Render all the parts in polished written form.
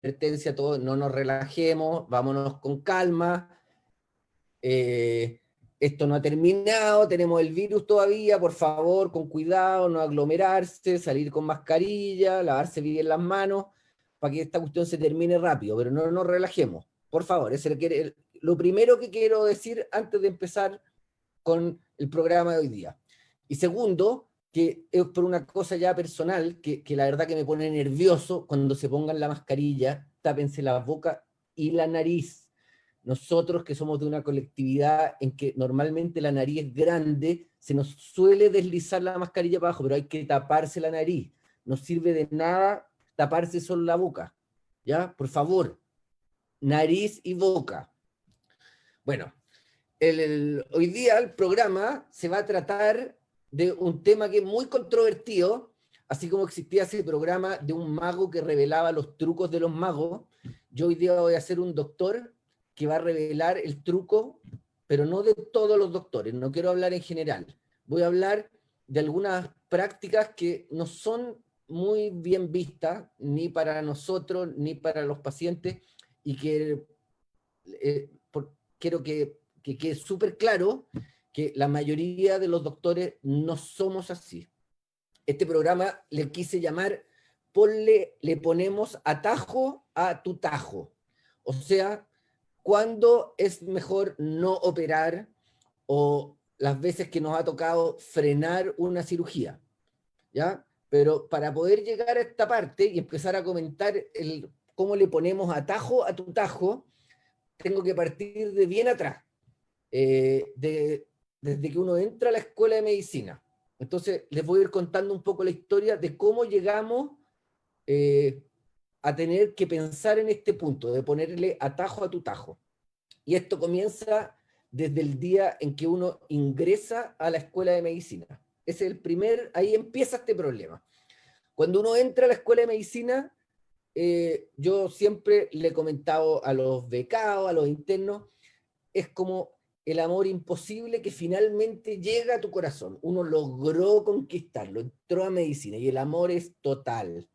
advertencia a todos, no nos relajemos, vámonos con calma, esto no ha terminado, tenemos el virus todavía, por favor, con cuidado, no aglomerarse, salir con mascarilla, lavarse bien las manos, para que esta cuestión se termine rápido, pero no nos relajemos, por favor, ese requiere, lo primero que quiero decir antes de empezar con el programa de hoy día. Y segundo, que es por una cosa ya personal, que la verdad que me pone nervioso cuando se pongan la mascarilla, tápense la boca y la nariz. Nosotros que somos de una colectividad en que normalmente la nariz es grande, se nos suele deslizar la mascarilla para abajo, pero hay que taparse la nariz. No sirve de nada taparse solo la boca. ¿Ya? Por favor, nariz y boca. Bueno, hoy día el programa se va a tratar de un tema que es muy controvertido, así como existía ese programa de un mago que revelaba los trucos de los magos. Yo hoy día voy a ser un doctor que va a revelar el truco, pero no de todos los doctores, no quiero hablar en general. Voy a hablar de algunas prácticas que no son muy bien vistas, ni para nosotros, ni para los pacientes, y que quiero que quede súper claro que la mayoría de los doctores no somos así. Este programa le quise llamar le ponemos atajo a tu tajo. O sea, ¿cuándo es mejor no operar o las veces que nos ha tocado frenar una cirugía? ¿Ya? Pero para poder llegar a esta parte y empezar a comentar cómo le ponemos atajo a tu tajo, tengo que partir de bien atrás. Desde que uno entra a la escuela de medicina. Entonces, les voy a ir contando un poco la historia de cómo llegamos a tener que pensar en este punto, de ponerle atajo a tu tajo. Y esto comienza desde el día en que uno ingresa a la escuela de medicina. Ese es el primer, ahí empieza este problema. Cuando uno entra a la escuela de medicina, yo siempre le he comentado a los becados, a los internos, es como el amor imposible que finalmente llega a tu corazón. Uno logró conquistarlo, entró a medicina y el amor es total.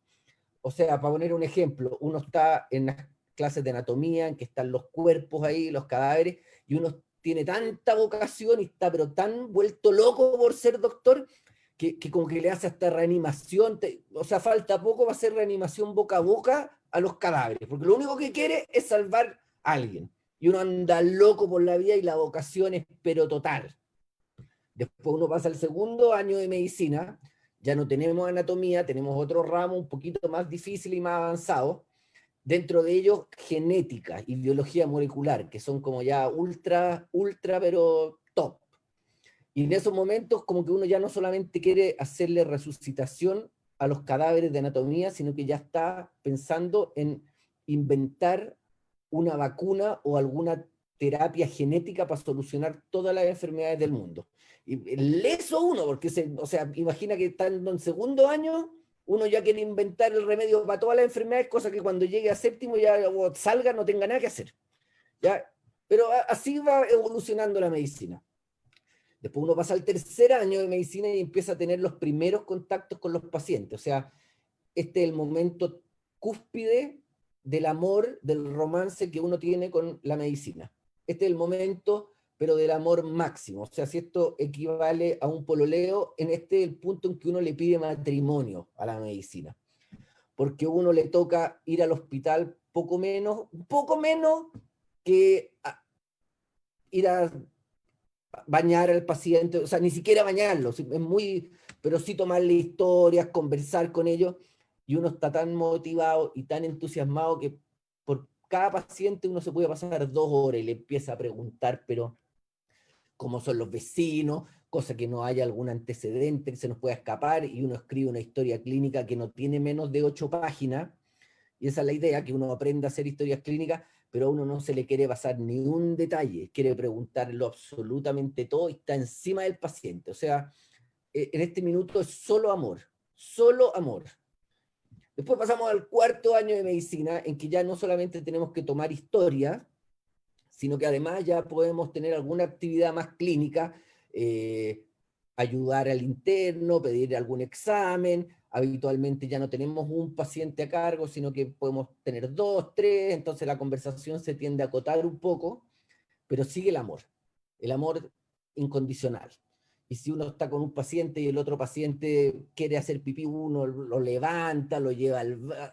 O sea, para poner un ejemplo, uno está en las clases de anatomía, en que están los cuerpos ahí, los cadáveres, y uno tiene tanta vocación y está pero tan vuelto loco por ser doctor, que como que le hace hasta reanimación, o sea, falta poco va a hacer reanimación boca a boca a los cadáveres, porque lo único que quiere es salvar a alguien. Y uno anda loco por la vida y la vocación es pero total. Después uno pasa al segundo año de medicina, ya no tenemos anatomía, tenemos otro ramo un poquito más difícil y más avanzado, dentro de ellos genética y biología molecular, que son como ya ultra, pero top. Y en esos momentos como que uno ya no solamente quiere hacerle resucitación a los cadáveres de anatomía, sino que ya está pensando en inventar una vacuna o alguna terapia genética para solucionar todas las enfermedades del mundo. Y leso uno, porque o sea, imagina que estando en segundo año, uno ya quiere inventar el remedio para todas las enfermedades, cosa que cuando llegue a séptimo ya o salga no tenga nada que hacer. ¿Ya? Pero así va evolucionando la medicina. Después uno pasa al tercer año de medicina y empieza a tener los primeros contactos con los pacientes. O sea, este es el momento cúspide del amor, del romance que uno tiene con la medicina. Este es el momento, pero del amor máximo. O sea, si esto equivale a un pololeo, en este es el punto en que uno le pide matrimonio a la medicina. Porque uno le toca ir al hospital poco menos que ir a bañar al paciente, o sea, ni siquiera bañarlo, es muy, pero sí tomarle historias, conversar con ellos, y uno está tan motivado y tan entusiasmado que por cada paciente uno se puede pasar 2 horas y le empieza a preguntar, pero cómo son los vecinos, cosa que no haya algún antecedente que se nos pueda escapar, y uno escribe una historia clínica que no tiene menos de 8 páginas, y esa es la idea, que uno aprenda a hacer historias clínicas, pero a uno no se le quiere pasar ni un detalle, quiere preguntarlo absolutamente todo y está encima del paciente. O sea, en este minuto es solo amor, solo amor. Después pasamos al cuarto año de medicina, en que ya no solamente tenemos que tomar historia, sino que además ya podemos tener alguna actividad más clínica, ayudar al interno, pedir algún examen, habitualmente ya no tenemos un paciente a cargo, sino que podemos tener 2, 3, entonces la conversación se tiende a acotar un poco, pero sigue el amor incondicional. Y si uno está con un paciente y el otro paciente quiere hacer pipí, uno lo levanta, lo lleva,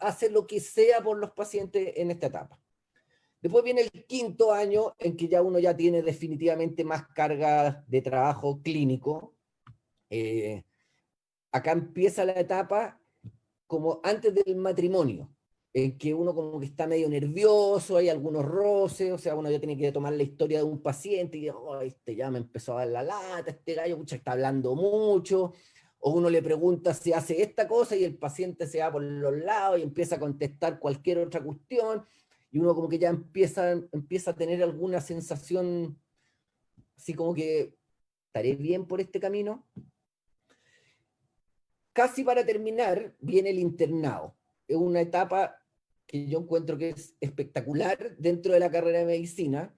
hace lo que sea por los pacientes en esta etapa. Después viene el quinto año en que ya uno ya tiene definitivamente más carga de trabajo clínico. Acá empieza la etapa como antes del matrimonio, en que uno como que está medio nervioso, hay algunos roces, o sea, uno ya tiene que tomar la historia de un paciente y oh, este ya me empezó a dar la lata, este gallo pucha, está hablando mucho, o uno le pregunta si hace esta cosa y el paciente se va por los lados y empieza a contestar cualquier otra cuestión, y uno como que ya empieza a tener alguna sensación así como que estaré bien por este camino. Casi para terminar, viene el internado. Es una etapa que yo encuentro que es espectacular dentro de la carrera de medicina,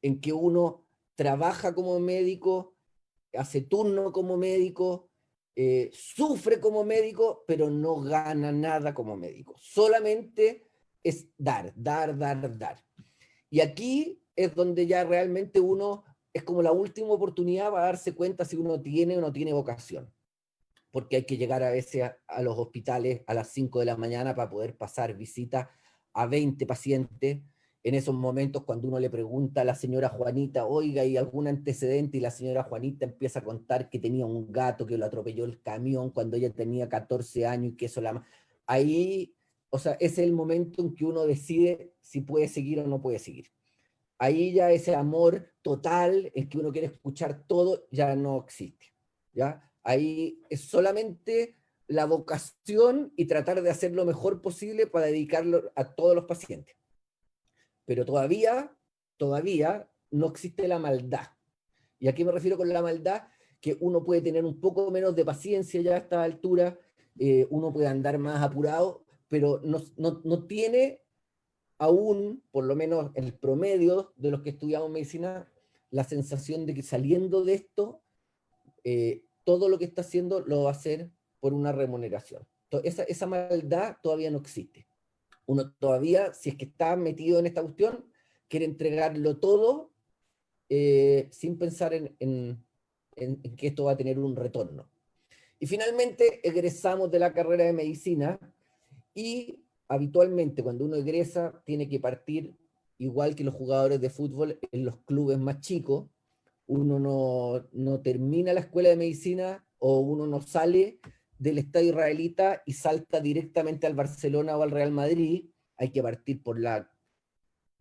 en que uno trabaja como médico, hace turno como médico, sufre como médico, pero no gana nada como médico. Solamente es dar, dar, dar, dar. Y aquí es donde ya realmente uno es como la última oportunidad para darse cuenta si uno tiene o no tiene vocación, porque hay que llegar a veces a los hospitales a las 5 de la mañana para poder pasar visita a 20 pacientes. En esos momentos, cuando uno le pregunta a la señora Juanita, oiga, ¿hay algún antecedente? Y la señora Juanita empieza a contar que tenía un gato que lo atropelló el camión cuando ella tenía 14 años y que eso la... Ahí, o sea, ese es el momento en que uno decide si puede seguir o no puede seguir. Ahí ya ese amor total, en que uno quiere escuchar todo, ya no existe. ¿Ya? Ahí es solamente la vocación y tratar de hacer lo mejor posible para dedicarlo a todos los pacientes. Pero todavía no existe la maldad. ¿Y a qué me refiero con la maldad? Que uno puede tener un poco menos de paciencia ya a esta altura, uno puede andar más apurado, pero no tiene aún, por lo menos el promedio de los que estudiamos medicina, la sensación de que saliendo de esto, todo lo que está haciendo lo va a hacer por una remuneración. Esa maldad todavía no existe. Uno todavía, si es que está metido en esta cuestión, quiere entregarlo todo sin pensar en que esto va a tener un retorno. Y finalmente egresamos de la carrera de medicina y habitualmente cuando uno egresa tiene que partir igual que los jugadores de fútbol en los clubes más chicos. Uno no termina la escuela de medicina o uno no sale del estadio israelita y salta directamente al Barcelona o al Real Madrid. Hay que partir por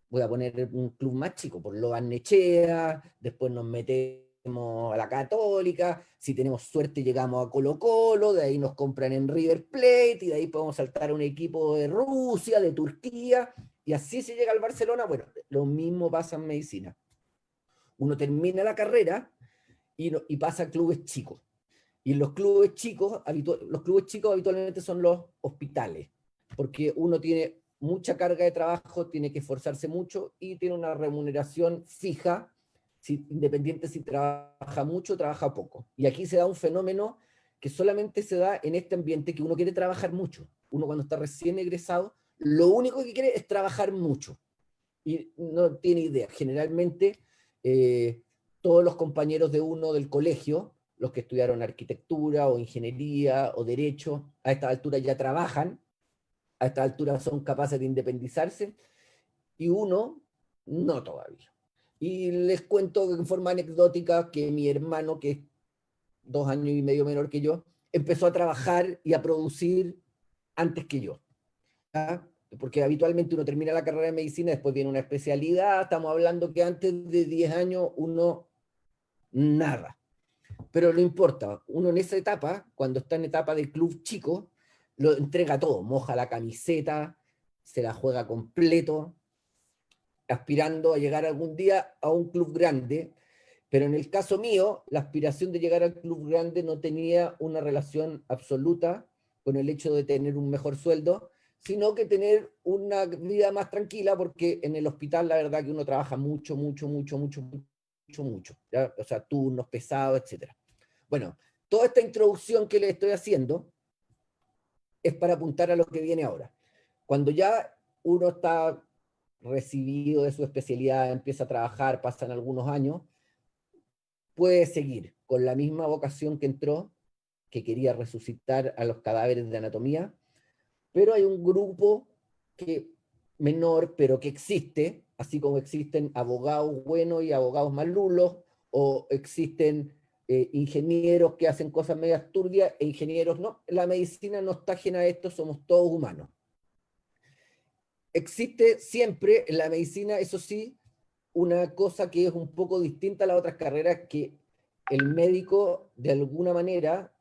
voy a poner un club más chico, por Lo Barnechea, después nos metemos a la Católica, si tenemos suerte llegamos a Colo Colo, de ahí nos compran en River Plate, y de ahí podemos saltar a un equipo de Rusia, de Turquía, y así se llega al Barcelona. Bueno, lo mismo pasa en medicina. Uno termina la carrera y pasa a clubes chicos. Y en los clubes chicos, habitualmente son los hospitales, porque uno tiene mucha carga de trabajo, tiene que esforzarse mucho y tiene una remuneración fija, independiente si trabaja mucho o trabaja poco. Y aquí se da un fenómeno que solamente se da en este ambiente, que uno quiere trabajar mucho. Uno cuando está recién egresado, lo único que quiere es trabajar mucho. Y no tiene idea. Generalmente, todos los compañeros de uno del colegio, los que estudiaron arquitectura o ingeniería o derecho, a esta altura ya trabajan, a esta altura son capaces de independizarse, y uno no todavía. Y les cuento en forma anecdótica que mi hermano, que es 2 años y medio menor que yo, empezó a trabajar y a producir antes que yo. ¿Ah? Porque habitualmente uno termina la carrera de medicina, después viene una especialidad, estamos hablando que antes de 10 años uno nada. Pero no importa, uno en esa etapa, cuando está en etapa de club chico, lo entrega todo, moja la camiseta, se la juega completo, aspirando a llegar algún día a un club grande. Pero en el caso mío, la aspiración de llegar al club grande no tenía una relación absoluta con el hecho de tener un mejor sueldo, sino que tener una vida más tranquila, porque en el hospital la verdad que uno trabaja mucho, mucho, mucho, mucho, mucho, mucho, ¿ya? O sea, turnos pesados, etc. Bueno, toda esta introducción que le estoy haciendo es para apuntar a lo que viene ahora. Cuando ya uno está recibido de su especialidad, empieza a trabajar, pasan algunos años, puede seguir con la misma vocación que entró, que quería resucitar a los cadáveres de anatomía, pero hay un grupo que, menor, pero que existe, así como existen abogados buenos y abogados más lulos, o existen ingenieros que hacen cosas medias turbias e ingenieros no. La medicina no está ajena a esto, somos todos humanos. Existe siempre en la medicina, eso sí, una cosa que es un poco distinta a las otras carreras, que el médico, de alguna manera,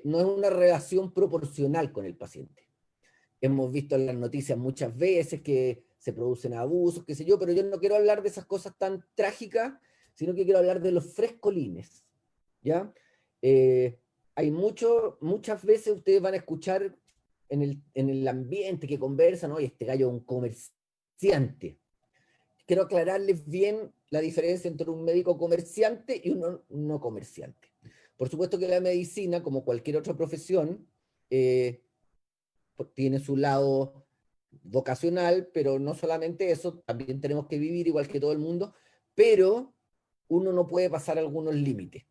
no es una relación proporcional con el paciente. Hemos visto en las noticias muchas veces que se producen abusos, qué sé yo, pero yo no quiero hablar de esas cosas tan trágicas, sino que quiero hablar de los frescolines, ¿ya? Hay muchas veces ustedes van a escuchar en el ambiente que conversan, oye, este gallo es un comerciante. Quiero aclararles bien la diferencia entre un médico comerciante y un no comerciante. Por supuesto que la medicina, como cualquier otra profesión, tiene su lado vocacional, pero no solamente eso, también tenemos que vivir igual que todo el mundo, pero uno no puede pasar algunos límites.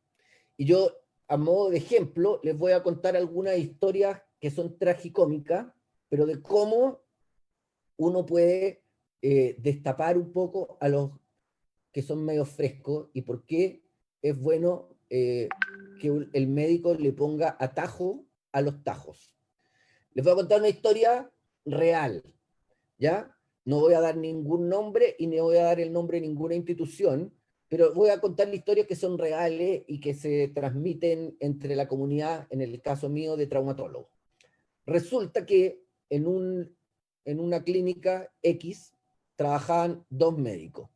Y yo, a modo de ejemplo, les voy a contar algunas historias que son tragicómicas, pero de cómo uno puede destapar un poco a los que son medio frescos y por qué es bueno que el médico le ponga atajo a los tajos. Les voy a contar una historia real, ¿ya? No voy a dar ningún nombre y no voy a dar el nombre de ninguna institución, pero voy a contar historias que son reales y que se transmiten entre la comunidad, en el caso mío, de traumatólogos. Resulta que en una clínica X trabajaban dos médicos.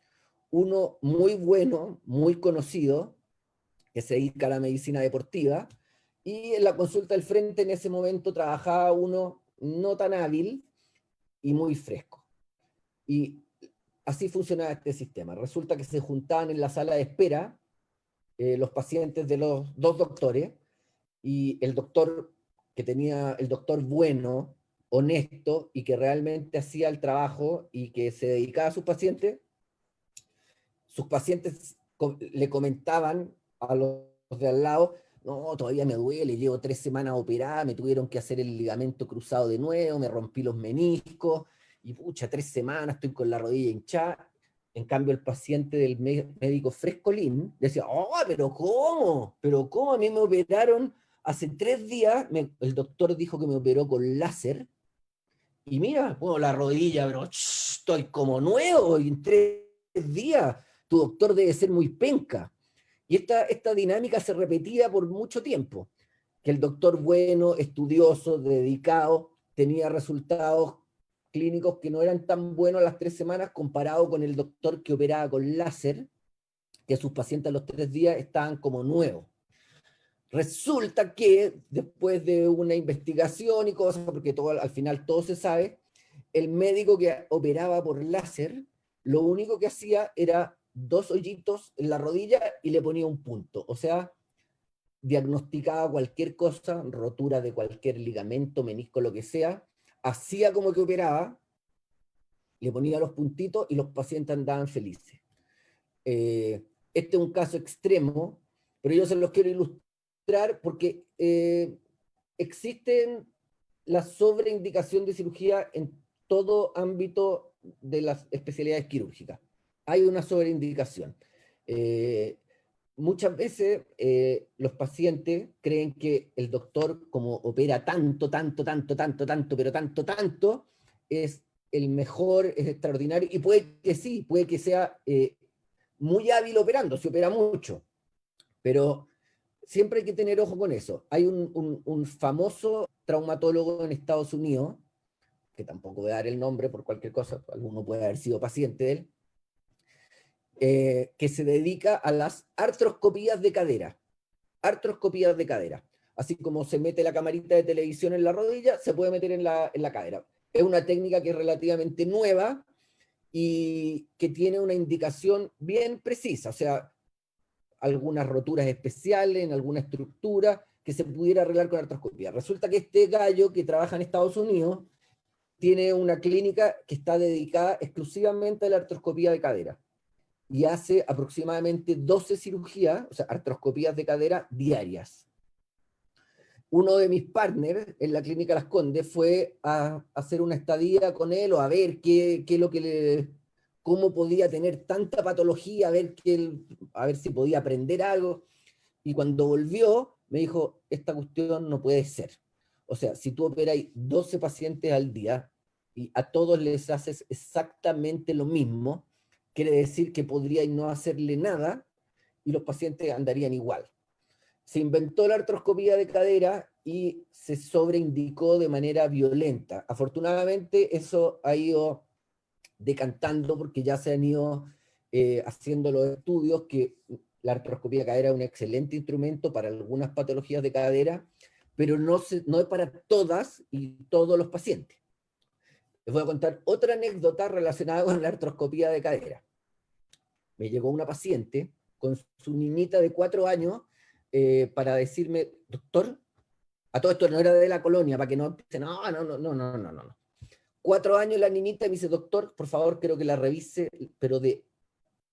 Uno muy bueno, muy conocido, que se dedica a la medicina deportiva, y en la consulta del frente en ese momento trabajaba uno no tan hábil y muy fresco. Y así funcionaba este sistema. Resulta que se juntaban en la sala de espera los pacientes de los dos doctores, y el doctor el doctor bueno, honesto, y que realmente hacía el trabajo y que se dedicaba a sus pacientes le comentaban a los de al lado, no, todavía me duele, llevo 3 semanas operada, me tuvieron que hacer el ligamento cruzado de nuevo, me rompí los meniscos, y pucha, 3 semanas, estoy con la rodilla hinchada. En cambio, el paciente del médico frescolín decía, oh, pero ¿cómo? ¿Pero cómo? A mí me operaron hace 3 días, el doctor dijo que me operó con láser, y mira, bueno, la rodilla, pero estoy como nuevo, y en 3 días, tu doctor debe ser muy penca. Y esta dinámica se repetía por mucho tiempo, que el doctor bueno, estudioso, dedicado, tenía resultados clínicos que no eran tan buenos a las 3 semanas comparado con el doctor que operaba con láser, que sus pacientes a los 3 días estaban como nuevos. Resulta que después de una investigación y cosas, porque al final todo se sabe, el médico que operaba por láser, lo único que hacía era 2 hoyitos en la rodilla y le ponía un punto. O sea, diagnosticaba cualquier cosa, rotura de cualquier ligamento, menisco, lo que sea, hacía como que operaba, le ponía los puntitos y los pacientes andaban felices. Este es un caso extremo, pero yo se los quiero ilustrar porque existen la sobreindicación de cirugía en todo ámbito de las especialidades quirúrgicas. Hay una sobreindicación. Muchas veces los pacientes creen que el doctor, como opera tanto, pero tanto, es el mejor, es extraordinario, y puede que sí, puede que sea muy hábil operando, se opera mucho, pero siempre hay que tener ojo con eso. Hay un famoso traumatólogo en Estados Unidos, que tampoco voy a dar el nombre por cualquier cosa, alguno puede haber sido paciente de él, que se dedica a las artroscopías de cadera. Artroscopías de cadera. Así como se mete la camarita de televisión en la rodilla, se puede meter en la cadera. Es una técnica que es relativamente nueva y que tiene una indicación bien precisa, o sea, algunas roturas especiales en alguna estructura, que se pudiera arreglar con artroscopía. Resulta que este gallo que trabaja en Estados Unidos tiene una clínica que está dedicada exclusivamente a la artroscopía de cadera y hace aproximadamente 12 cirugías, o sea, artroscopías de cadera diarias. Uno de mis partners en la clínica Las Condes fue a hacer una estadía con él o a ver qué es lo que cómo podía tener tanta patología, a ver si podía aprender algo. Y cuando volvió, me dijo, esta cuestión no puede ser. O sea, si tú operáis 12 pacientes al día y a todos les haces exactamente lo mismo, quiere decir que podríais no hacerle nada y los pacientes andarían igual. Se inventó la artroscopía de cadera y se sobreindicó de manera violenta. Afortunadamente eso ha ido decantando porque ya se han ido haciendo los estudios que la artroscopía de cadera es un excelente instrumento para algunas patologías de cadera, pero no es para todas y todos los pacientes. Les voy a contar otra anécdota relacionada con la artroscopía de cadera. Me llegó una paciente con su niñita de 4 años para decirme, doctor, a todo esto no era de la colonia, para que no empiecen, no. 4 años la niñita y me dice, doctor, por favor, quiero que la revise, pero de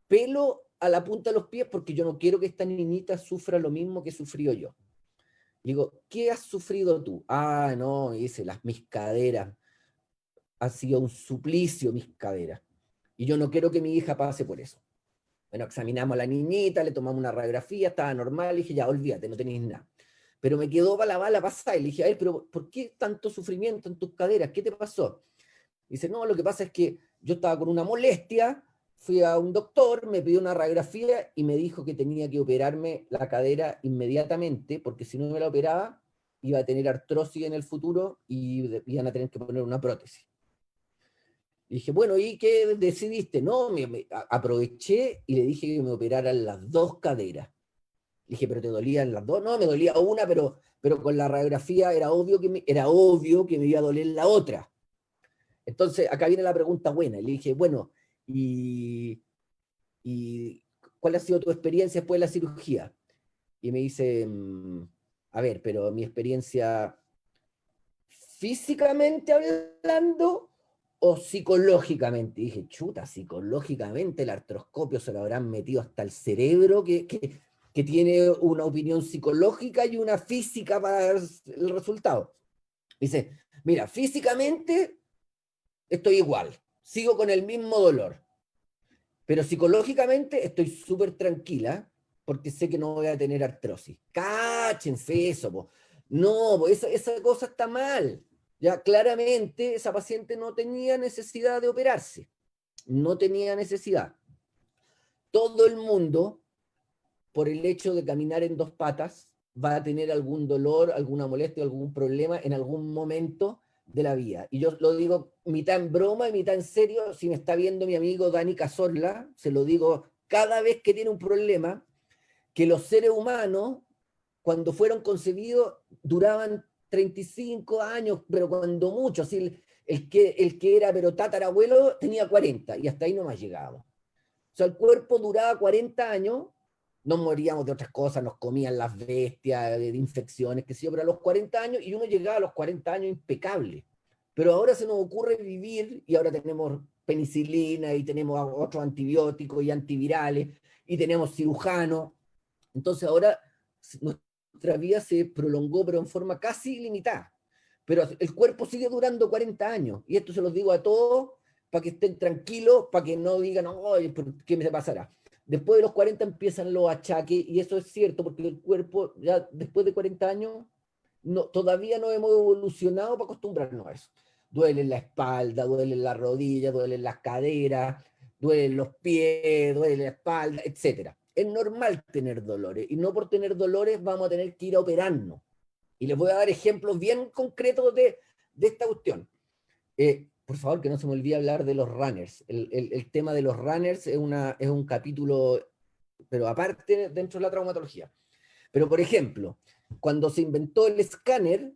pelo a la punta de los pies, porque yo no quiero que esta niñita sufra lo mismo que he sufrido yo. Digo, ¿qué has sufrido tú? Ah, no, dice, mis caderas. Ha sido un suplicio mis caderas. Y yo no quiero que mi hija pase por eso. Bueno, examinamos a la niñita, le tomamos una radiografía, estaba normal, y dije, ya, olvídate, no tenéis nada. Pero me quedó para la bala pasada, y le dije, a ver, pero ¿por qué tanto sufrimiento en tus caderas? ¿Qué te pasó? Dice, no, lo que pasa es que yo estaba con una molestia, fui a un doctor, me pidió una radiografía y me dijo que tenía que operarme la cadera inmediatamente, porque si no me la operaba, iba a tener artrosis en el futuro y iban a tener que poner una prótesis. Y dije, bueno, ¿y qué decidiste? No, aproveché y le dije que me operaran las 2 caderas. Le dije, ¿pero te dolían las 2? No, me dolía una, pero con la radiografía era obvio que me iba a doler la otra. Entonces, acá viene la pregunta buena. Le dije, bueno, ¿y cuál ha sido tu experiencia después de la cirugía? Y me dice, a ver, pero mi experiencia físicamente hablando o psicológicamente. Y dije, chuta, psicológicamente el artroscopio se lo habrán metido hasta el cerebro que tiene una opinión psicológica y una física para el resultado. Dice, mira, físicamente estoy igual, sigo con el mismo dolor, pero psicológicamente estoy súper tranquila porque sé que no voy a tener artrosis. Cáchense eso, po. No, po, esa cosa está mal. Ya claramente esa paciente no tenía necesidad de operarse, no tenía necesidad. Todo el mundo, por el hecho de caminar en 2 patas, va a tener algún dolor, alguna molestia, algún problema en algún momento de la vida. Y yo lo digo mitad en broma y mitad en serio. Si me está viendo mi amigo Dani Cazorla, se lo digo cada vez que tiene un problema, que los seres humanos, cuando fueron concebidos, duraban 35 años, pero cuando mucho, así el que era pero tatarabuelo tenía 40 y hasta ahí no más llegábamos. O sea, el cuerpo duraba 40 años, nos moríamos de otras cosas, nos comían las bestias, de infecciones, que sí, pero a los 40 años, y uno llegaba a los 40 años impecable. Pero ahora se nos ocurre vivir, y ahora tenemos penicilina, y tenemos otros antibióticos y antivirales, y tenemos cirujanos. Entonces ahora nuestra vida se prolongó, pero en forma casi ilimitada. Pero el cuerpo sigue durando 40 años, y esto se los digo a todos, para que estén tranquilos, para que no digan, oye, ¿qué me pasará? Después de los 40 empiezan los achaques, y eso es cierto, porque el cuerpo, ya después de 40 años, no, todavía no hemos evolucionado para acostumbrarnos a eso. Duele la espalda, duele la rodilla, duele las caderas, duelen los pies, duele la espalda, etc. Es normal tener dolores, y no por tener dolores vamos a tener que ir a operarnos. Y les voy a dar ejemplos bien concretos de esta cuestión. Por favor, que no se me olvide hablar de los runners. El tema de los runners es un capítulo, pero aparte dentro de la traumatología. Pero, por ejemplo, cuando se inventó el escáner,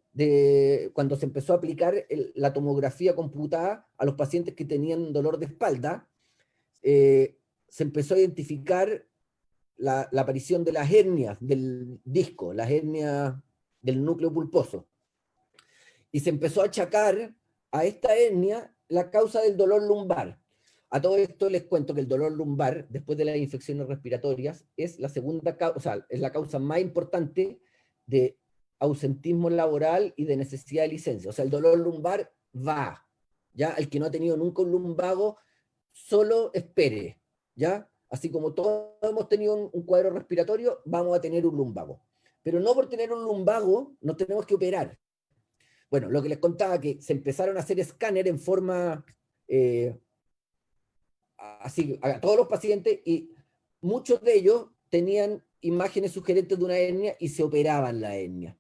cuando se empezó a aplicar la tomografía computada a los pacientes que tenían dolor de espalda, se empezó a identificar la aparición de las hernias del disco, las hernias del núcleo pulposo. Y se empezó a achacar a esta hernia la causa del dolor lumbar. A todo esto les cuento que el dolor lumbar, después de las infecciones respiratorias, es la segunda causa, o sea, es la causa más importante de ausentismo laboral y de necesidad de licencia. O sea, el dolor lumbar va, ¿ya? El que no ha tenido nunca un lumbago, solo espere, ¿ya? Así como todos hemos tenido un cuadro respiratorio, vamos a tener un lumbago. Pero no por tener un lumbago nos tenemos que operar. Bueno, lo que les contaba, que se empezaron a hacer escáner en forma así a todos los pacientes, y muchos de ellos tenían imágenes sugerentes de una hernia y se operaban la hernia.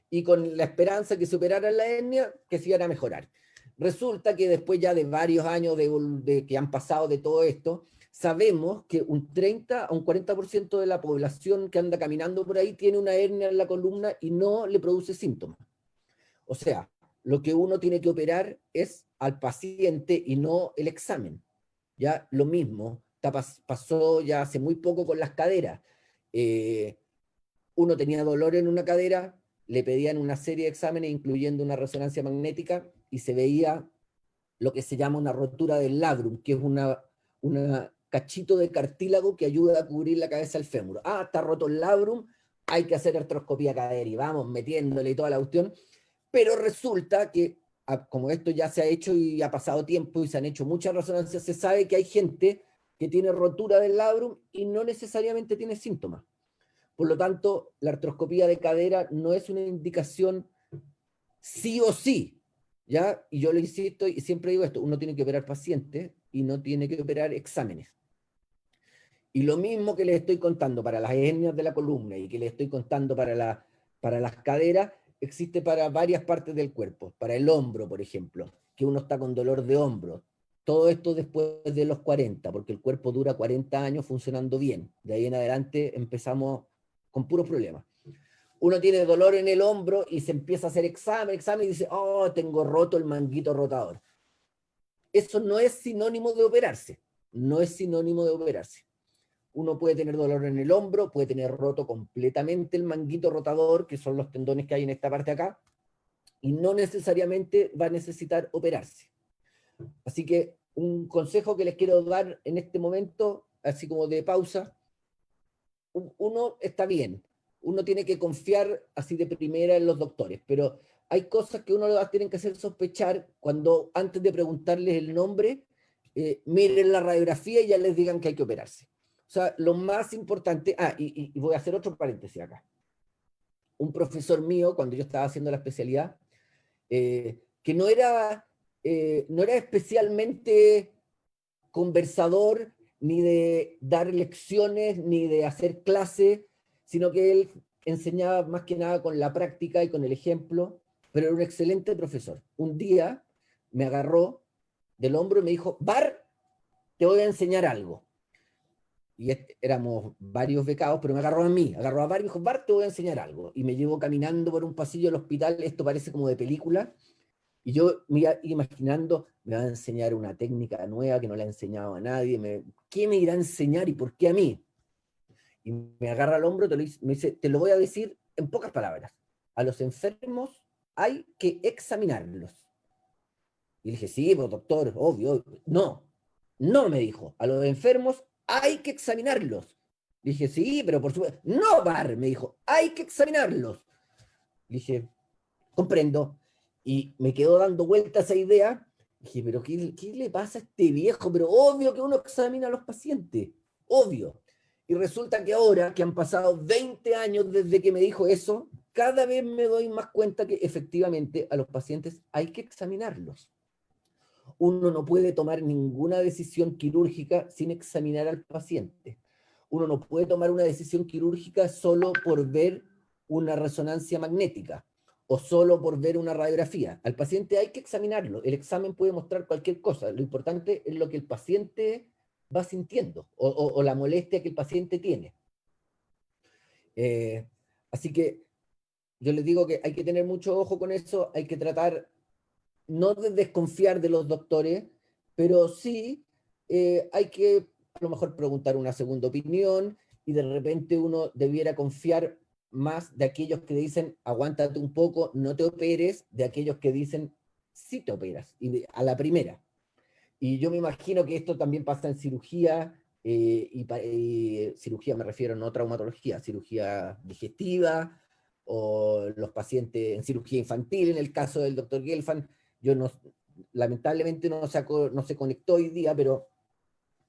Y con la esperanza que se operaran la hernia, que se iban a mejorar. Resulta que después ya de varios años que han pasado de todo esto, sabemos que un 30 a un 40% de la población que anda caminando por ahí tiene una hernia en la columna y no le produce síntomas. O sea, lo que uno tiene que operar es al paciente y no el examen. Ya lo mismo, pasó ya hace muy poco con las caderas. Uno tenía dolor en una cadera, le pedían una serie de exámenes, incluyendo una resonancia magnética, y se veía lo que se llama una rotura del labrum, que es una cachito de cartílago que ayuda a cubrir la cabeza del fémur. Ah, está roto el labrum, hay que hacer artroscopía cadera, y vamos metiéndole y toda la cuestión. Pero resulta que, como esto ya se ha hecho y ha pasado tiempo y se han hecho muchas resonancias, se sabe que hay gente que tiene rotura del labrum y no necesariamente tiene síntomas. Por lo tanto, la artroscopía de cadera no es una indicación sí o sí, ¿ya? Y yo lo insisto y siempre digo esto, uno tiene que operar pacientes y no tiene que operar exámenes. Y lo mismo que les estoy contando para las hernias de la columna y que les estoy contando para las caderas, existe para varias partes del cuerpo. Para el hombro, por ejemplo, que uno está con dolor de hombro. Todo esto después de los 40, porque el cuerpo dura 40 años funcionando bien. De ahí en adelante empezamos con puros problemas. Uno tiene dolor en el hombro y se empieza a hacer examen y dice, oh, tengo roto el manguito rotador. Eso no es sinónimo de operarse. No es sinónimo de operarse. Uno puede tener dolor en el hombro, puede tener roto completamente el manguito rotador, que son los tendones que hay en esta parte acá, y no necesariamente va a necesitar operarse. Así que un consejo que les quiero dar en este momento, así como de pausa, uno está bien, uno tiene que confiar así de primera en los doctores, pero hay cosas que uno las tiene que hacer sospechar cuando antes de preguntarles el nombre, miren la radiografía y ya les digan que hay que operarse. O sea, lo más importante, y voy a hacer otro paréntesis acá. Un profesor mío, cuando yo estaba haciendo la especialidad, que no era especialmente conversador, ni de dar lecciones, ni de hacer clases, sino que él enseñaba más que nada con la práctica y con el ejemplo, pero era un excelente profesor. Un día me agarró del hombro y me dijo, Bar, te voy a enseñar algo. Y éramos varios becados, pero me agarró a mí, agarró a Bar y me dijo, Bar, te voy a enseñar algo. Y me llevó caminando por un pasillo del hospital, esto parece como de película, y yo me iba imaginando, me va a enseñar una técnica nueva que no le ha enseñado a nadie, ¿qué me irá a enseñar y por qué a mí? Y me agarra al hombro, me dice, te lo voy a decir en pocas palabras, a los enfermos hay que examinarlos. Y le dije, sí, pues doctor, obvio. No, no me dijo, a los enfermos hay que examinarlos. Le dije, sí, pero por supuesto, no, Bar, me dijo, hay que examinarlos. Le dije, comprendo. Y me quedó dando vuelta esa idea. Dije, pero ¿qué le pasa a este viejo? Pero obvio que uno examina a los pacientes, obvio. Y resulta que ahora que han pasado 20 años desde que me dijo eso, cada vez me doy más cuenta que efectivamente a los pacientes hay que examinarlos. Uno no puede tomar ninguna decisión quirúrgica sin examinar al paciente. Uno no puede tomar una decisión quirúrgica solo por ver una resonancia magnética o solo por ver una radiografía. Al paciente hay que examinarlo. El examen puede mostrar cualquier cosa. Lo importante es lo que el paciente va sintiendo o la molestia que el paciente tiene. Así que yo les digo que hay que tener mucho ojo con eso, hay que tratar no de desconfiar de los doctores, pero sí hay que a lo mejor preguntar una segunda opinión y de repente uno debiera confiar más de aquellos que dicen, aguántate un poco, no te operes, de aquellos que dicen, sí te operas, y a la primera. Y yo me imagino que esto también pasa en cirugía, cirugía me refiero no traumatología, cirugía digestiva, o los pacientes en cirugía infantil, en el caso del doctor Gelfand, yo no, lamentablemente no se conectó hoy día, pero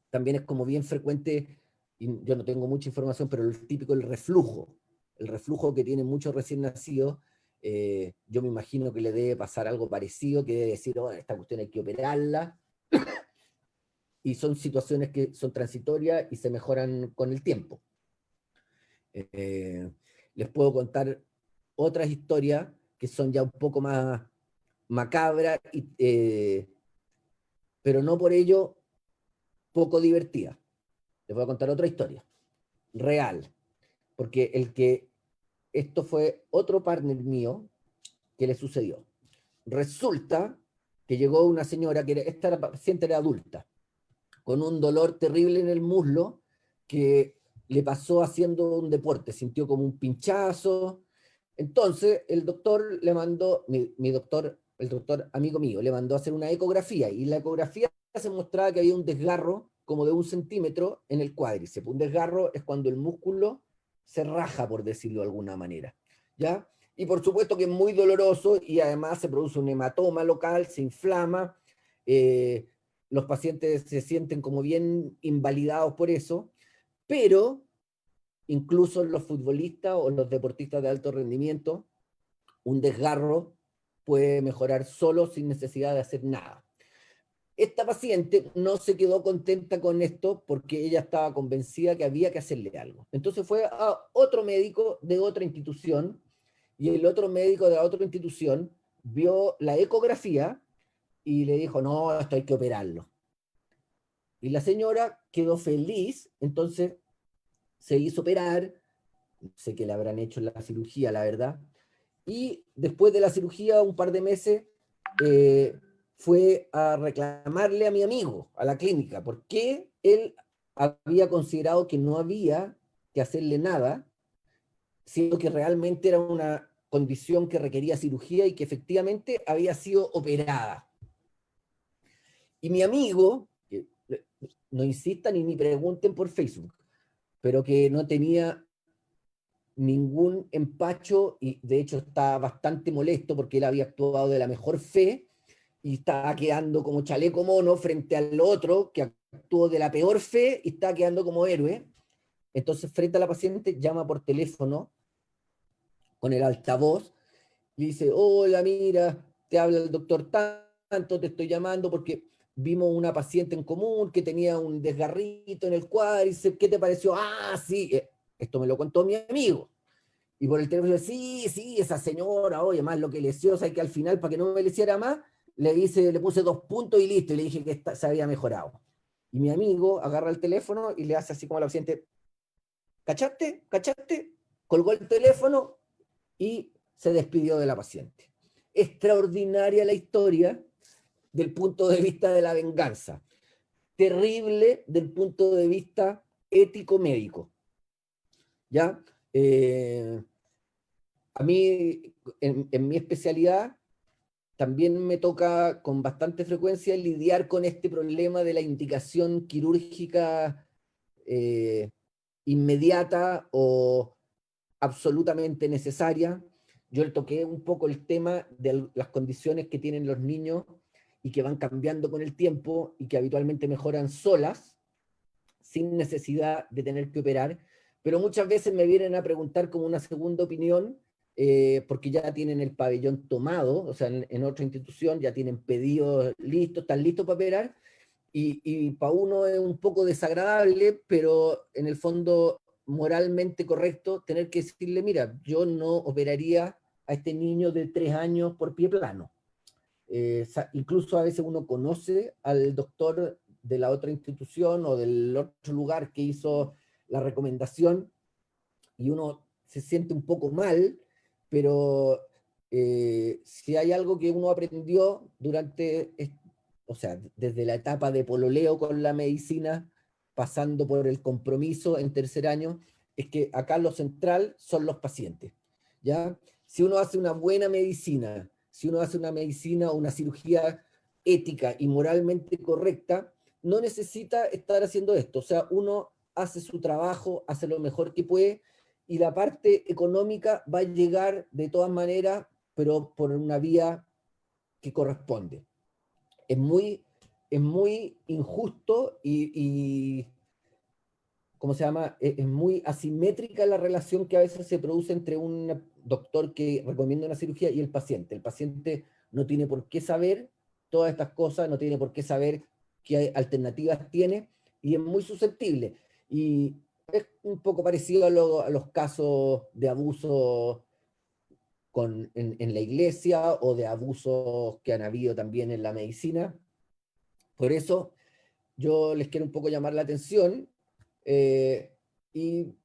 también es como bien frecuente, y yo no tengo mucha información, pero el típico el reflujo que tienen muchos recién nacidos, yo me imagino que le debe pasar algo parecido, que debe decir, oh, esta cuestión hay que operarla, y son situaciones que son transitorias y se mejoran con el tiempo. Eh, Les puedo contar otras historias que son ya un poco más macabras, pero no por ello poco divertidas. Les voy a contar otra historia, real, porque esto fue otro partner mío que le sucedió. Resulta que llegó una señora, esta paciente era adulta, con un dolor terrible en el muslo que le pasó haciendo un deporte, sintió como un pinchazo. Entonces el doctor le mandó, mi doctor, el doctor amigo mío, le mandó a hacer una ecografía, y la ecografía se mostraba que había un desgarro como de 1 centímetro en el cuádriceps. Un desgarro es cuando el músculo se raja, por decirlo de alguna manera, ¿ya? Y por supuesto que es muy doloroso, y además se produce un hematoma local, se inflama, los pacientes se sienten como bien invalidados por eso, pero incluso los futbolistas o los deportistas de alto rendimiento, un desgarro puede mejorar solo sin necesidad de hacer nada. Esta paciente no se quedó contenta con esto porque ella estaba convencida que había que hacerle algo. Entonces fue a otro médico de otra institución, y el otro médico de la otra institución vio la ecografía y le dijo, no, esto hay que operarlo. Y la señora quedó feliz, entonces se hizo operar, no sé qué le habrán hecho en la cirugía, la verdad, y después de la cirugía, un par de meses, fue a reclamarle a mi amigo, a la clínica, porque él había considerado que no había que hacerle nada, siendo que realmente era una condición que requería cirugía y que efectivamente había sido operada. Y mi amigo, que no insistan y ni pregunten por Facebook, pero que no tenía ningún empacho, y de hecho estaba bastante molesto porque él había actuado de la mejor fe y estaba quedando como chaleco mono frente al otro que actuó de la peor fe y estaba quedando como héroe. Entonces, frente a la paciente, llama por teléfono con el altavoz, le dice, hola, mira, te habla el doctor tanto, te estoy llamando porque vimos una paciente en común que tenía un desgarrito en el cuádriceps, ¿qué te pareció? Ah, sí, esto me lo contó mi amigo. Y por el teléfono, sí, sí, esa señora, oye, más lo que lesiosa, y que al final, para que no me lesiera más, le puse 2 puntos y listo, y le dije que se había mejorado. Y mi amigo agarra el teléfono y le hace así como a la paciente, ¿cachaste? ¿Cachaste? Colgó el teléfono y se despidió de la paciente. Extraordinaria la historia del punto de vista de la venganza. Terrible del punto de vista ético-médico. ¿Ya? A mí, en mi especialidad, también me toca con bastante frecuencia lidiar con este problema de la indicación quirúrgica eh, inmediata o absolutamente necesaria. Yo le toqué un poco el tema de las condiciones que tienen los niños y que van cambiando con el tiempo y que habitualmente mejoran solas, sin necesidad de tener que operar, pero muchas veces me vienen a preguntar como una segunda opinión, porque ya tienen el pabellón tomado, o sea, en otra institución ya tienen pedidos listos, están listos para operar, y para uno es un poco desagradable, pero en el fondo moralmente correcto tener que decirle, mira, yo no operaría a este niño de 3 años por pie plano. Incluso a veces uno conoce al doctor de la otra institución o del otro lugar que hizo la recomendación, y uno se siente un poco mal, pero si hay algo que uno aprendió durante, o sea, desde la etapa de pololeo con la medicina, pasando por el compromiso en tercer año, es que acá lo central son los pacientes, ¿ya? Si uno hace una buena medicina, si uno hace una medicina o una cirugía ética y moralmente correcta, no necesita estar haciendo esto. O sea, uno hace su trabajo, hace lo mejor que puede, y la parte económica va a llegar de todas maneras, pero por una vía que corresponde. Es muy injusto y ¿cómo se llama? Es muy asimétrica la relación que a veces se produce entre un doctor que recomienda una cirugía y el paciente. El paciente no tiene por qué saber todas estas cosas, no tiene por qué saber qué alternativas tiene, y es muy susceptible. Y es un poco parecido a los casos de abuso en la iglesia o de abusos que han habido también en la medicina. Por eso yo les quiero un poco llamar la atención, eh, y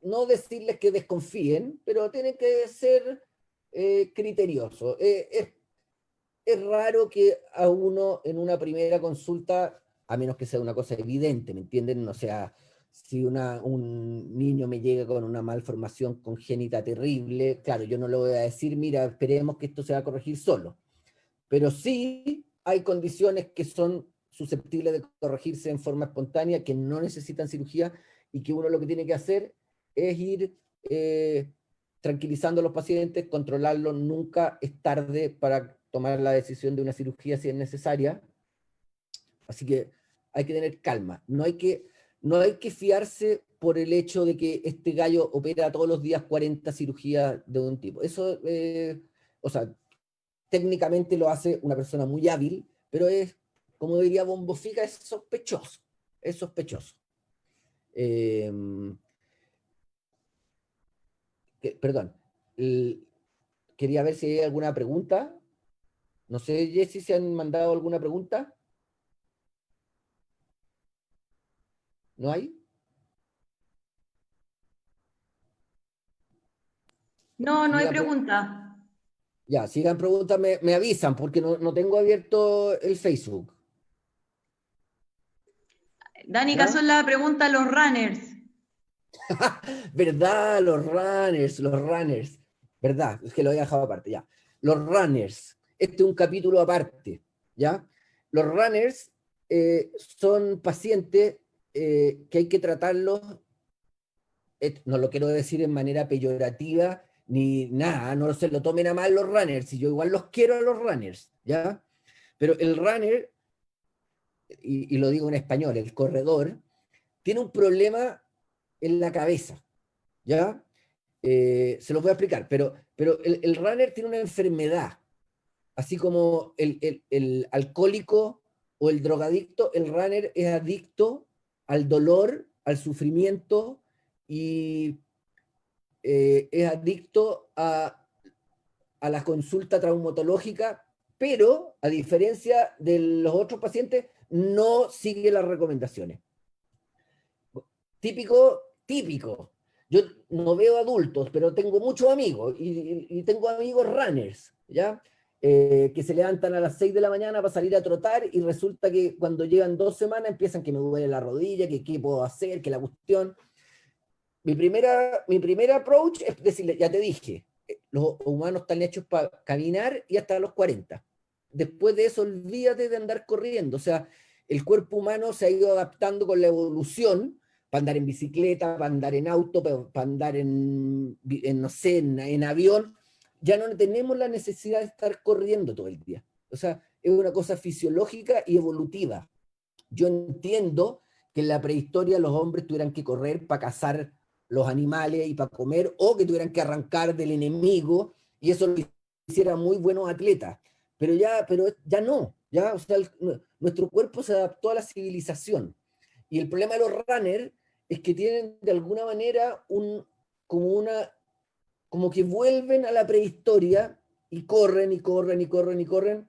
no decirles que desconfíen, pero tienen que ser criteriosos. Es raro que a uno en una primera consulta, a menos que sea una cosa evidente, ¿me entienden? O sea, si un niño me llega con una malformación congénita terrible, claro, yo no le voy a decir, mira, esperemos que esto se va a corregir solo. Pero sí hay condiciones que son susceptibles de corregirse en forma espontánea, que no necesitan cirugía, y que uno lo que tiene que hacer es ir tranquilizando a los pacientes, controlarlos. Nunca es tarde para tomar la decisión de una cirugía si es necesaria. Así que hay que tener calma. No hay que fiarse por el hecho de que este gallo opera todos los días 40 cirugías de un tipo. Eso, o sea, técnicamente lo hace una persona muy hábil, pero es, como diría Bombo Fica, es sospechoso. Es sospechoso. Eh, Perdón. Quería ver si hay alguna pregunta. No sé, Jessy, si han mandado alguna pregunta. ¿No hay? No, no hay Sigan, pregunta. ya, sigan preguntas, me avisan, porque no tengo abierto el Facebook. Danica, ¿Ya? son la pregunta a los runners. ¿Verdad? Los runners. ¿Verdad? Es que lo había dejado aparte, ya. Los runners. Este es un capítulo aparte, ¿ya? Los runners son pacientes que hay que tratarlos, no lo quiero decir en manera peyorativa, ni nada, no se lo tomen a mal los runners, y yo igual los quiero a los runners, ¿ya? Pero el runner, y lo digo en español, el corredor, tiene un problema en la cabeza, ¿ya? Se los voy a explicar, pero el runner tiene una enfermedad, así como el alcohólico o el drogadicto. El runner es adicto al dolor, al sufrimiento, y es adicto a la consulta traumatológica, pero a diferencia de los otros pacientes, no sigue las recomendaciones. Típico, típico. Yo no veo adultos, pero tengo muchos amigos, y tengo amigos runners, ¿ya? Que se levantan a las 6 de la mañana para salir a trotar, y resulta que cuando llegan 2 semanas empiezan que me duele la rodilla, que qué puedo hacer, que la cuestión. Mi primer approach es decirle, ya te dije, los humanos están hechos para caminar y hasta los 40. Después de eso, olvídate de andar corriendo. O sea, el cuerpo humano se ha ido adaptando con la evolución para andar en bicicleta, para andar en auto, para andar no sé, en avión. Ya no tenemos la necesidad de estar corriendo todo el día. O sea, es una cosa fisiológica y evolutiva. Yo entiendo que en la prehistoria los hombres tuvieran que correr para cazar los animales y para comer, o que tuvieran que arrancar del enemigo, y eso lo hiciera muy buenos atletas. Pero ya no, ya, o sea, nuestro cuerpo se adaptó a la civilización. Y el problema de los runners es que tienen de alguna manera como que vuelven a la prehistoria, y corren y corren y corren y corren,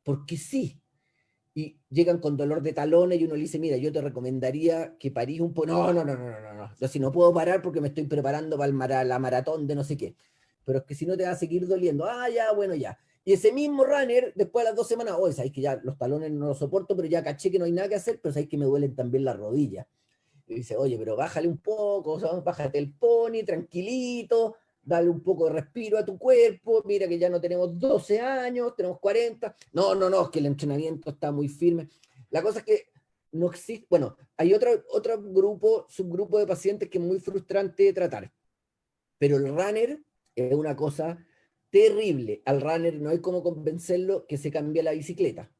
porque sí, y llegan con dolor de talones, y uno le dice, mira, yo te recomendaría que parís un poco. No, no, no, no, no, no, no. Yo si no puedo parar porque me estoy preparando para la maratón de no sé qué. Pero es que si no te va a seguir doliendo. Ah, ya, bueno, ya. Y ese mismo runner, después de las 2 semanas, sabéis que ya los talones no los soporto, pero ya caché que no hay nada que hacer, pero sabéis que me duelen también las rodillas. Y dice, oye, pero bájale un poco, o sea, bájate el pony, tranquilito, dale un poco de respiro a tu cuerpo, mira que ya no tenemos 12 años, tenemos 40. No, no, no, es que el entrenamiento está muy firme. La cosa es que no existe, bueno, hay otro grupo, subgrupo de pacientes que es muy frustrante de tratar, pero el runner es una cosa terrible. Al runner no hay cómo convencerlo que se cambie a la bicicleta.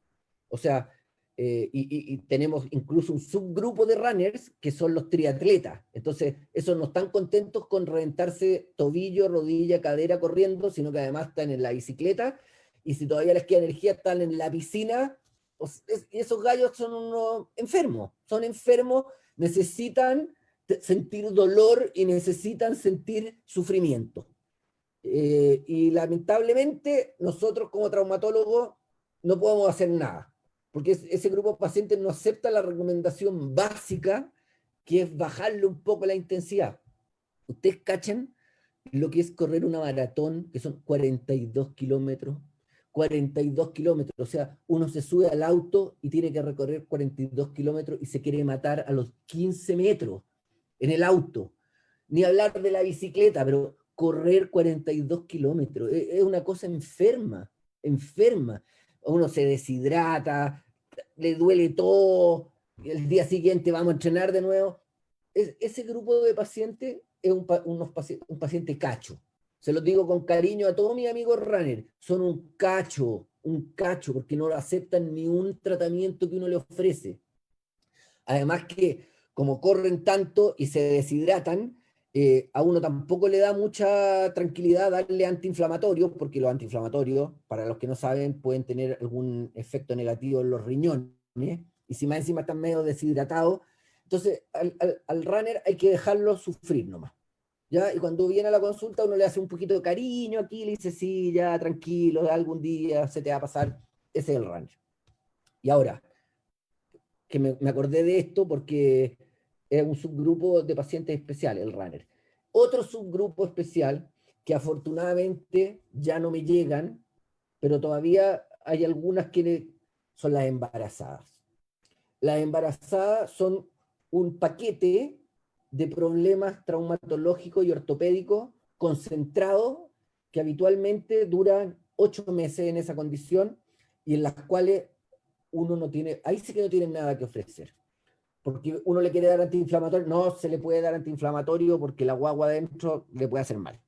O sea, y tenemos incluso un subgrupo de runners que son los triatletas. Entonces, esos no están contentos con reventarse tobillo, rodilla, cadera corriendo, sino que además están en la bicicleta. Y si todavía les queda energía, están en la piscina. Y esos gallos son unos enfermos. Son enfermos, necesitan sentir dolor y necesitan sentir sufrimiento. Y lamentablemente, nosotros como traumatólogos no podemos hacer nada porque ese grupo de pacientes no acepta la recomendación básica, que es bajarle un poco la intensidad. Ustedes cachan lo que es correr una maratón, que son 42 kilómetros. 42 kilómetros, o sea, uno se sube al auto y tiene que recorrer 42 kilómetros y se quiere matar a los 15 metros en el auto. Ni hablar de la bicicleta, pero correr 42 kilómetros es una cosa enferma, enferma. Uno se deshidrata, le duele todo, y el día siguiente vamos a entrenar de nuevo. Ese grupo de pacientes es un paciente cacho. Se los digo con cariño a todos mis amigos runner. Son un cacho, porque no aceptan ni un tratamiento que uno le ofrece. Además que como corren tanto y se deshidratan, a uno tampoco le da mucha tranquilidad darle antiinflamatorios, porque los antiinflamatorios, para los que no saben, pueden tener algún efecto negativo en los riñones, y si más encima están medio deshidratados, entonces al runner hay que dejarlo sufrir nomás. ¿Ya? Y cuando viene a la consulta uno le hace un poquito de cariño aquí, le dice, sí, ya, tranquilo, algún día se te va a pasar, ese es el runner. Y ahora, que me acordé de esto porque es un subgrupo de pacientes especiales, el runner. Otro subgrupo especial que afortunadamente ya no me llegan, pero todavía hay algunas que son las embarazadas. Las embarazadas son un paquete de problemas traumatológicos y ortopédicos concentrados que habitualmente duran 8 meses en esa condición y en las cuales uno no tiene, ahí sí que no tienen nada que ofrecer. Porque uno le quiere dar antiinflamatorio, no se le puede dar antiinflamatorio porque la guagua adentro le puede hacer mal.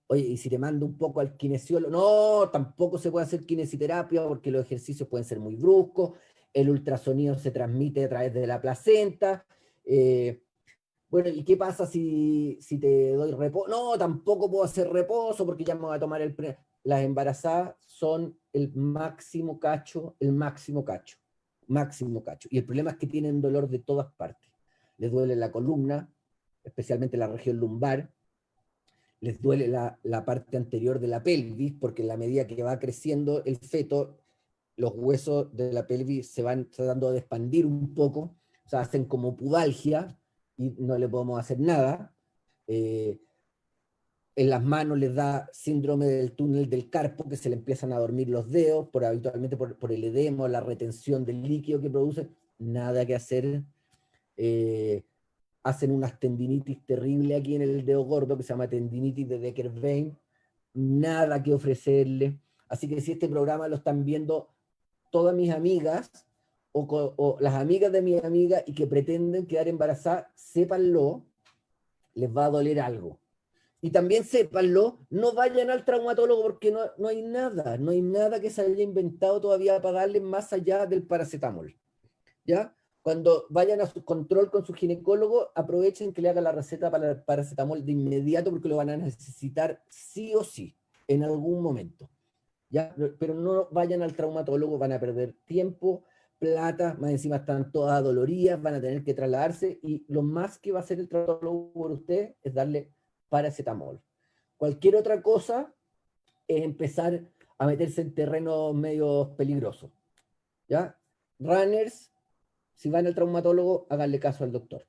Oye, y si te mando un poco al kinesiólogo, no, tampoco se puede hacer kinesiterapia porque los ejercicios pueden ser muy bruscos, el ultrasonido se transmite a través de la placenta. Bueno, ¿y qué pasa si te doy reposo? No, tampoco puedo hacer reposo porque ya me voy a tomar el... Las embarazadas son el máximo cacho, máximo cacho. Y el problema es que tienen dolor de todas partes. Les duele la columna, especialmente la región lumbar, les duele la parte anterior de la pelvis, porque en la medida que va creciendo el feto, los huesos de la pelvis se van tratando de expandir un poco, o sea, hacen como pudalgia y no le podemos hacer nada. En las manos les da síndrome del túnel del carpo, que se le empiezan a dormir los dedos, habitualmente por el edema, la retención del líquido que produce, nada que hacer. Hacen unas tendinitis terribles aquí en el dedo gordo, que se llama tendinitis de Decker-Vein, nada que ofrecerle. Así que si este programa lo están viendo todas mis amigas, o las amigas de mi amiga y que pretenden quedar embarazadas, sépanlo, les va a doler algo. Y también sépanlo, no vayan al traumatólogo porque no hay nada que se haya inventado todavía para darle más allá del paracetamol. ¿Ya? Cuando vayan a su control con su ginecólogo, aprovechen que le haga la receta para el paracetamol de inmediato porque lo van a necesitar sí o sí, en algún momento. ¿Ya? Pero no vayan al traumatólogo, van a perder tiempo, plata, más encima están todas doloridas, van a tener que trasladarse y lo más que va a hacer el traumatólogo por usted es darle paracetamol. Cualquier otra cosa es empezar a meterse en terrenos medio peligrosos. ¿Ya? Runners, si van al traumatólogo, háganle caso al doctor.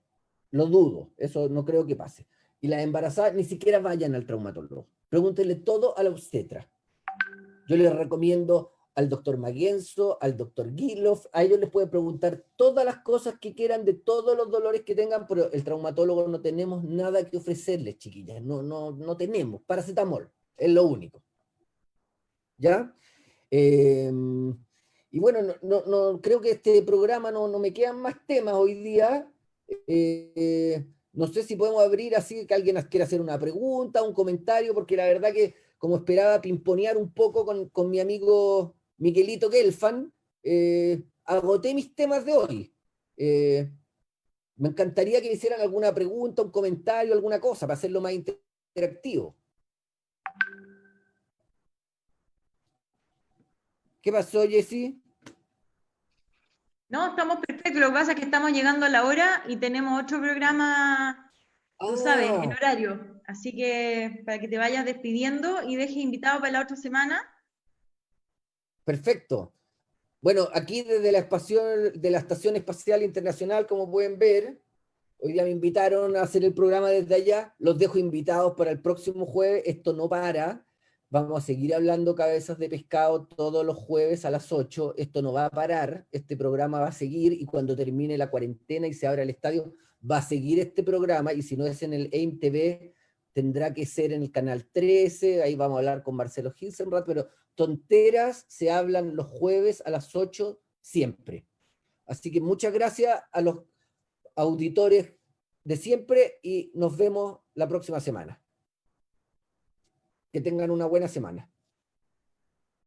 Lo dudo, eso no creo que pase. Y las embarazadas ni siquiera vayan al traumatólogo. Pregúntenle todo a la obstetra. Yo les recomiendo al doctor Maguenzo, al doctor Giloff, a ellos les pueden preguntar todas las cosas que quieran de todos los dolores que tengan, pero el traumatólogo no tenemos nada que ofrecerles, chiquillas, no tenemos, paracetamol, es lo único. ¿Ya? Y bueno, creo que este programa no me quedan más temas hoy día. No sé si podemos abrir así que alguien quiera hacer una pregunta, un comentario, porque la verdad que como esperaba pimponear un poco con mi amigo Miguelito Gelfand, agoté mis temas de hoy. Me encantaría que me hicieran alguna pregunta, un comentario, alguna cosa, para hacerlo más interactivo. ¿Qué pasó, Jessy? No, estamos perfectos. Lo que pasa es que estamos llegando a la hora y tenemos otro programa, tú sabes, en Ah, horario. Así que para que te vayas despidiendo y dejes invitado para la otra semana. perfecto. Bueno, aquí desde de la Estación Espacial Internacional, como pueden ver, hoy día me invitaron a hacer el programa desde allá. Los dejo invitados para el próximo jueves. Esto no para. Vamos a seguir hablando cabezas de pescado todos los jueves a las 8. Esto no va a parar. Este programa va a seguir y cuando termine la cuarentena y se abra el estadio, va a seguir este programa. Y si no es en el AIM TV, tendrá que ser en el canal 13. Ahí vamos a hablar con Marcelo Hilsenrath, pero tonteras se hablan los jueves a las 8 siempre. Así que muchas gracias a los auditores de siempre y nos vemos la próxima semana. Que tengan una buena semana.